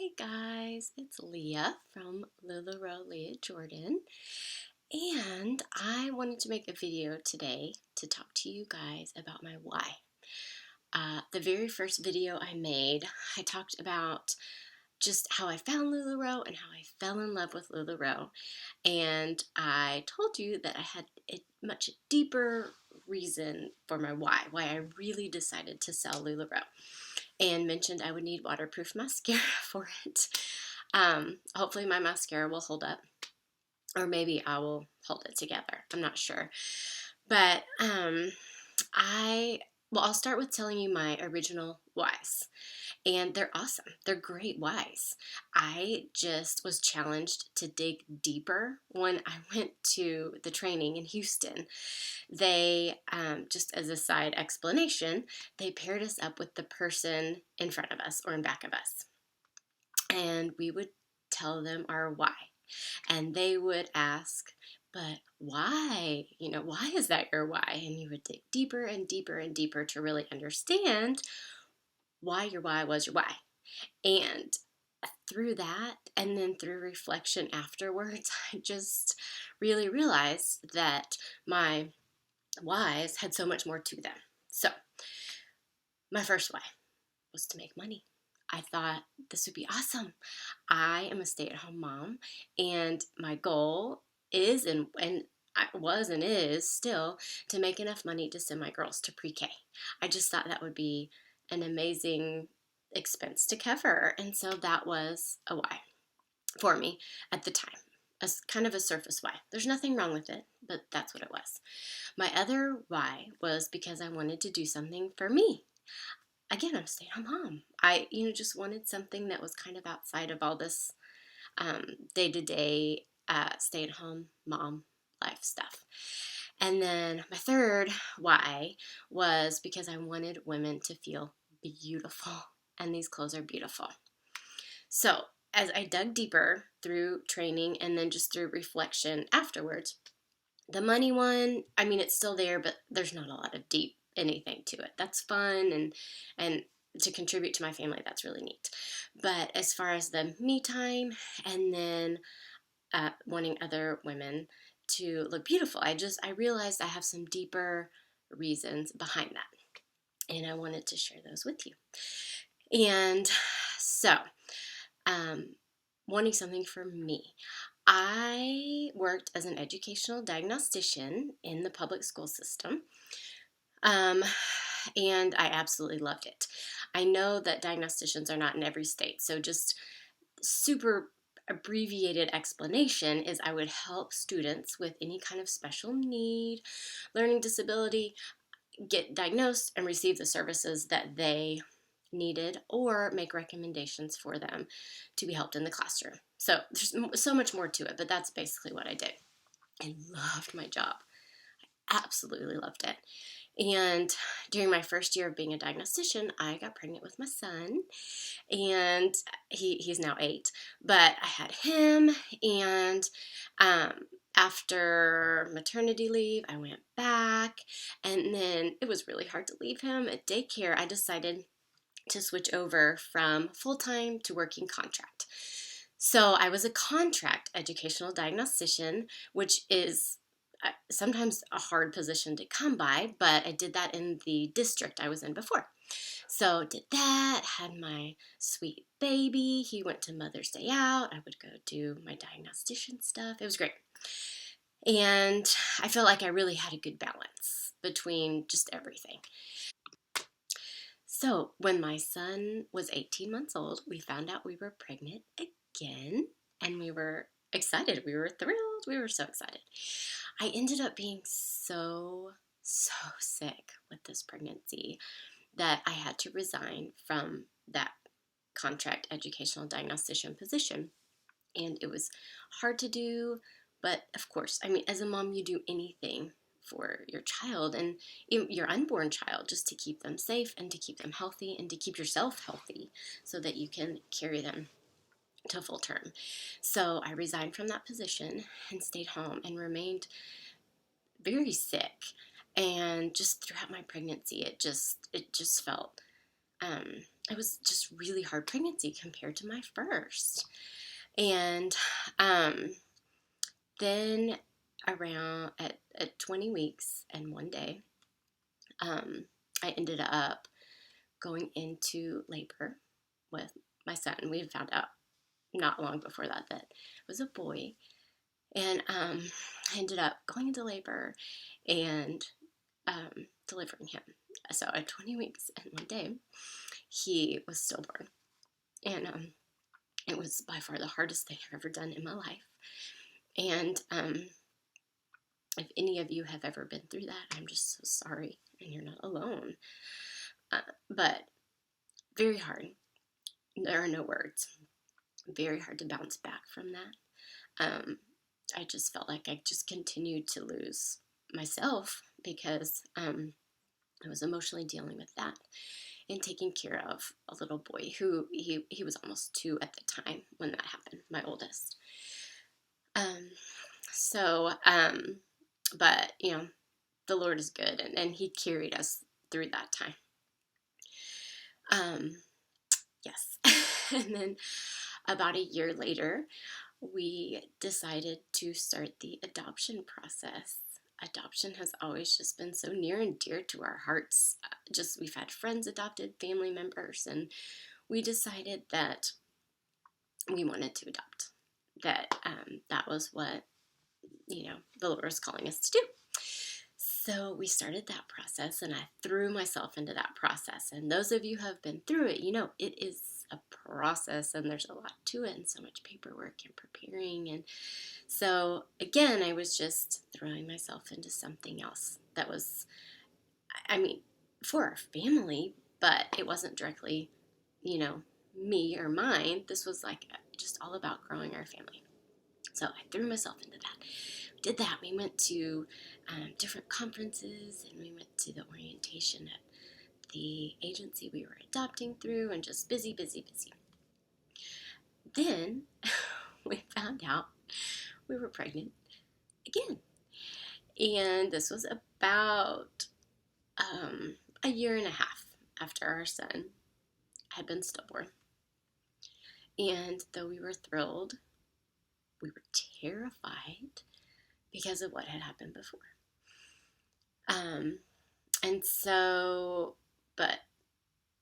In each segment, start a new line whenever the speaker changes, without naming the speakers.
Hey guys, it's Leah from LuLaRoe, Leah Jordan, and I wanted to make a video today to talk to you guys about my why. The very first video I made, I talked about just how I found LuLaRoe and how I fell in love with LuLaRoe, and I told you that I had a much deeper reason for my why I really decided to sell LuLaRoe, and mentioned I would need waterproof mascara for it. Hopefully my mascara will hold up, or maybe I will hold it together. I'm not sure. But I'll start with telling you my original whys. And they're awesome. They're great whys. I just was challenged to dig deeper when I went to the training in Houston. They, just as a side explanation, they paired us up with the person in front of us or in back of us. And we would tell them our why. And they would ask, but why? Why is that your why? And you would dig deeper and deeper and deeper to really understand why your why was your why. And through that, and then through reflection afterwards, I just really realized that my whys had so much more to them. So, my first why was to make money. I thought this would be awesome. I am a stay-at-home mom, and my goal is and I was and is still to make enough money to send my girls to pre-K. I just thought that would be an amazing expense to cover, and so that was a why for me at the time. Kind of a surface why. There's nothing wrong with it, but that's what it was. My other why was because I wanted to do something for me. Again, I'm a stay-at-home mom. I, just wanted something that was kind of outside of all this day-to-day stay-at-home mom life stuff. And then my third why was because I wanted women to feel beautiful, and these clothes are beautiful. So as I dug deeper through training and then just through reflection afterwards, the money one, it's still there, but there's not a lot of deep anything to it. That's fun, and to contribute to my family, that's really neat. But as far as the me time and then wanting other women to look beautiful, I realized I have some deeper reasons behind that, and I wanted to share those with you. And so, wanting something for me. I worked as an educational diagnostician in the public school system, and I absolutely loved it. I know that diagnosticians are not in every state, so just super abbreviated explanation is I would help students with any kind of special need, learning disability, get diagnosed and receive the services that they needed, or make recommendations for them to be helped in the classroom. So there's so much more to it, but that's basically what I did. I loved my job. I absolutely loved it. And during my first year of being a diagnostician, I got pregnant with my son, and he's now 8. But I had him, and after maternity leave, I went back, and then it was really hard to leave him at daycare. I decided to switch over from full-time to working contract. So I was a contract educational diagnostician, which is sometimes a hard position to come by, but I did that in the district I was in before. So did that, had my sweet baby. He went to Mother's Day out. I would go do my diagnostician stuff. It was great. And I felt like I really had a good balance between just everything. So when my son was 18 months old, we found out we were pregnant again, and we were excited. We were thrilled. We were so excited. I ended up being so sick with this pregnancy that I had to resign from that contract educational diagnostician position. And it was hard to do, but of course, as a mom, you do anything for your child and your unborn child, just to keep them safe and to keep them healthy and to keep yourself healthy so that you can carry them to full term. So I resigned from that position and stayed home and remained very sick. And just throughout my pregnancy, it just felt it was just really hard pregnancy compared to my first. And then around at 20 weeks and 1 day, I ended up going into labor with my son. We had found out not long before that it was a boy. And I ended up going into labor and delivering him. So at 20 weeks and 1 day, he was stillborn. And it was by far the hardest thing I've ever done in my life. And if any of you have ever been through that, I'm just so sorry, and you're not alone. But very hard. There are no words. Very hard to bounce back from that. I just felt like I just continued to lose myself because I was emotionally dealing with that and taking care of a little boy who he was almost 2 at the time when that happened, my oldest. But the Lord is good, and he carried us through that time. Yes. And then about a year later, we decided to start the adoption process. Adoption has always just been so near and dear to our hearts. We've had friends adopted, family members, and we decided that we wanted to adopt. That was what, the Lord was calling us to do. So we started that process, and I threw myself into that process. And those of you who have been through it, it is a process, and there's a lot to it, and so much paperwork and preparing. And so, again, I was just throwing myself into something else that was, for our family, but it wasn't directly, me or mine. This was just all about growing our family. So I threw myself into that. We did that. We went to different conferences, and we went to the orientation at the agency we were adopting through, and just busy. Then we found out we were pregnant again. And this was about a year and a half after our son had been stillborn. And though we were thrilled, we were terrified because of what had happened before. And so, but,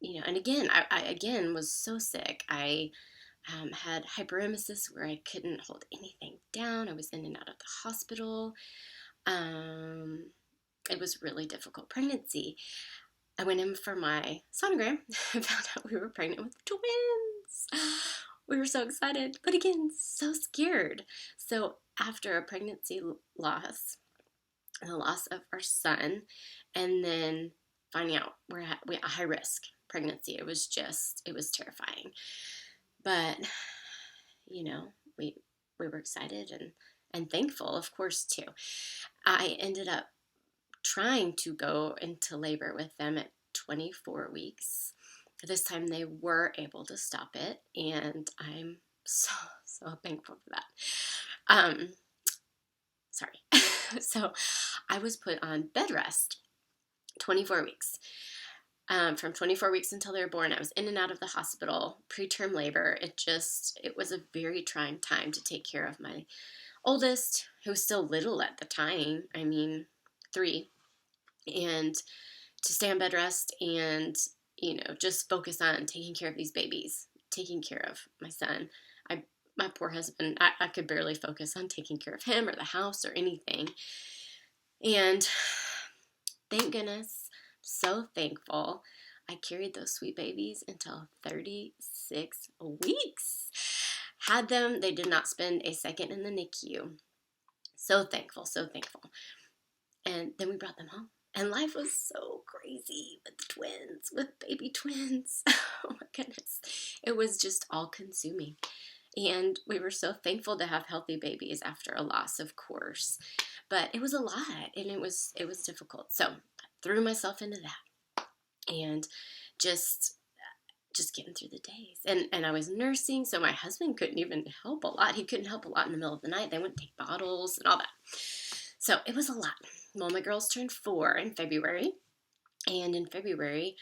and again, I again was so sick. I had hyperemesis where I couldn't hold anything down. I was in and out of the hospital. It was really difficult pregnancy. I went in for my sonogram and found out we were pregnant with twins. We were so excited, but again, so scared. So after a pregnancy loss, the loss of our son, and then finding out we're at a high risk pregnancy, it was terrifying. But, we were excited and thankful, of course, too. I ended up trying to go into labor with them at 24 weeks. This time they were able to stop it, and I'm so thankful for that. Sorry. So I was put on bed rest 24 weeks. From 24 weeks until they were born, I was in and out of the hospital, preterm labor. It was a very trying time to take care of my oldest, who was still little at the time, 3, and to stay on bed rest and, just focus on taking care of these babies, taking care of my son. My poor husband, I could barely focus on taking care of him or the house or anything. And thank goodness, so thankful, I carried those sweet babies until 36 weeks. Had them, they did not spend a second in the NICU. So thankful. And then we brought them home. And life was so crazy with the twins, with baby twins. Oh my goodness. It was just all consuming. And we were so thankful to have healthy babies after a loss, of course. But it was a lot, and it was difficult. So I threw myself into that and just getting through the days. And I was nursing, so my husband couldn't even help a lot. He couldn't help a lot in the middle of the night. They wouldn't take bottles and all that. So it was a lot. Well, my girls turned 4 in February, And in February,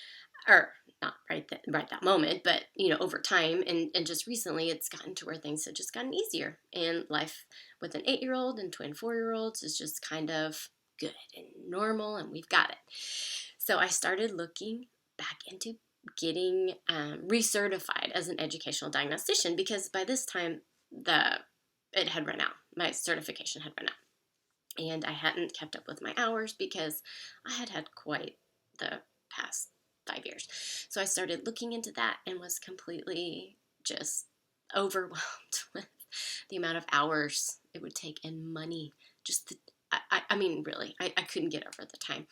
or not right that moment, but over time and just recently, it's gotten to where things have just gotten easier, and life with an 8-year-old and twin 4-year-olds is just kind of good and normal, and we've got it. So I started looking back into getting recertified as an educational diagnostician, because by this time it had run out. My certification had run out, and I hadn't kept up with my hours because I had quite the past 5 years. So I started looking into that and was completely just overwhelmed with the amount of hours it would take and money. I mean, really, I couldn't get over the time.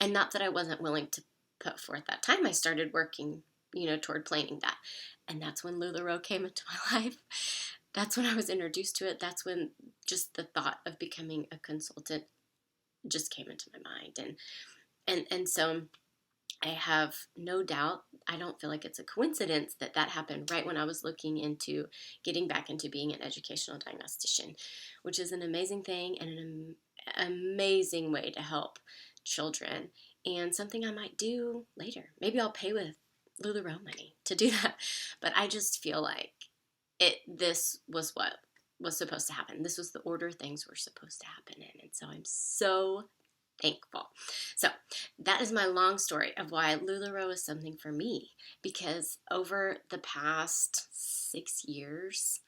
And not that I wasn't willing to put forth that time. I started working, toward planning that. And that's when LuLaRoe came into my life. That's when I was introduced to it. That's when just the thought of becoming a consultant just came into my mind. And so I have no doubt, I don't feel like it's a coincidence that happened right when I was looking into getting back into being an educational diagnostician, which is an amazing thing and an amazing way to help children, and something I might do later. Maybe I'll pay with LuLaRoe money to do that, but I just feel like this was what was supposed to happen. This was the order things were supposed to happen in, and so I'm so thankful. So that is my long story of why LuLaRoe is something for me, because over the past 6 years,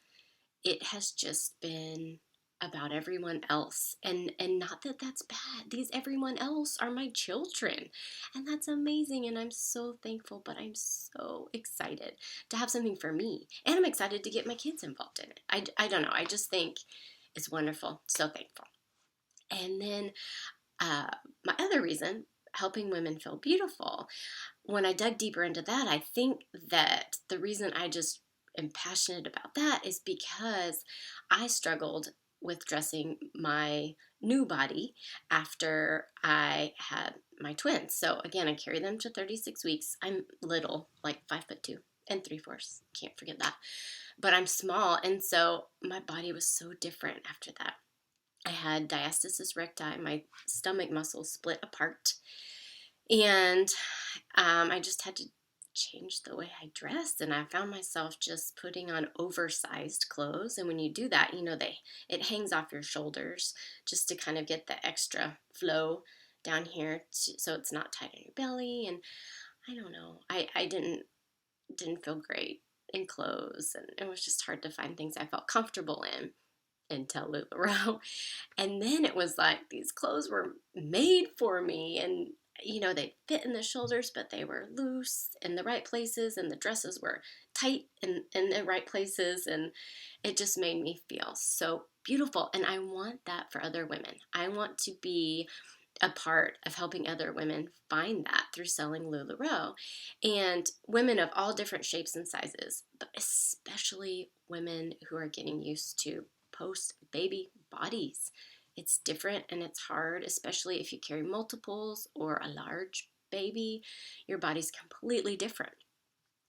it has just been about everyone else, and not that that's bad. These everyone else are my children, and that's amazing, and I'm so thankful. But I'm so excited to have something for me, and I'm excited to get my kids involved in it. I don't know, I just think it's wonderful. So thankful. And then my other reason, helping women feel beautiful, when I dug deeper into that, I think that the reason I just am passionate about that is because I struggled with dressing my new body after I had my twins. So again, I carried them to 36 weeks. I'm little, like 5'2" and 3/4. Can't forget that. But I'm small, and so my body was so different after that. I had diastasis recti, my stomach muscles split apart, and I just had to change the way I dressed, and I found myself just putting on oversized clothes. And when you do that, it hangs off your shoulders just to kind of get the extra flow down here, so it's not tight on your belly. And I don't know, I didn't feel great in clothes, and it was just hard to find things I felt comfortable in until LuLaRoe. And then it was like these clothes were made for me, and they fit in the shoulders, but they were loose in the right places, and the dresses were tight in the right places, and it just made me feel so beautiful. And I want that for other women. I want to be a part of helping other women find that through selling LuLaRoe, and women of all different shapes and sizes, but especially women who are getting used to post-baby bodies. It's different and it's hard, especially if you carry multiples or a large baby. Your body's completely different,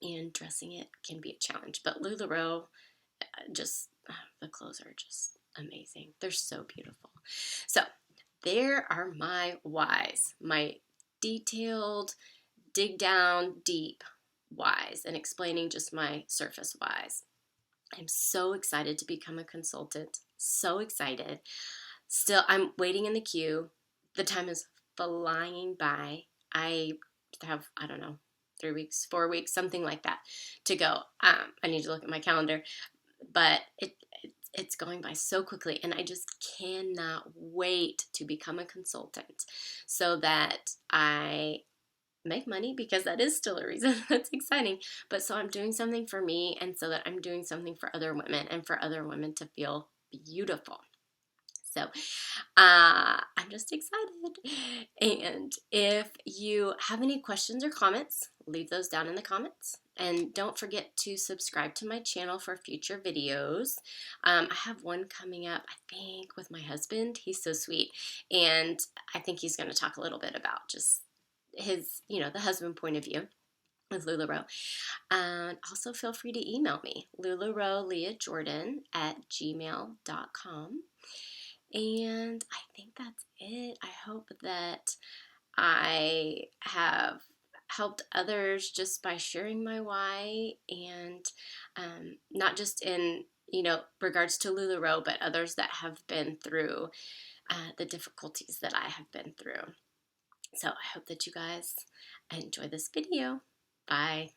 and dressing it can be a challenge. But LuLaRoe, the clothes are just amazing. They're so beautiful. So there are my whys, my detailed, dig down deep whys, and explaining just my surface whys. I'm so excited to become a consultant. So excited. Still, I'm waiting in the queue. The time is flying by. I have, I don't know, 3 weeks, 4 weeks, something like that to go. I need to look at my calendar, but it's going by so quickly, and I just cannot wait to become a consultant so that I make money, because that is still a reason. That's exciting. But so I'm doing something for me, and so that I'm doing something for other women, and for other women to feel beautiful. So I'm just excited. And if you have any questions or comments, leave those down in the comments. And don't forget to subscribe to my channel for future videos. I have one coming up, I think, with my husband. He's so sweet. And I think he's going to talk a little bit about just his, the husband point of view with LuLaRoe. And also feel free to email me, LuLaRoeLeahJordan@gmail.com. And I think that's it. I hope that I have helped others just by sharing my why, and not just in regards to LuLaRoe, but others that have been through the difficulties that I have been through. So I hope that you guys enjoy this video. Bye.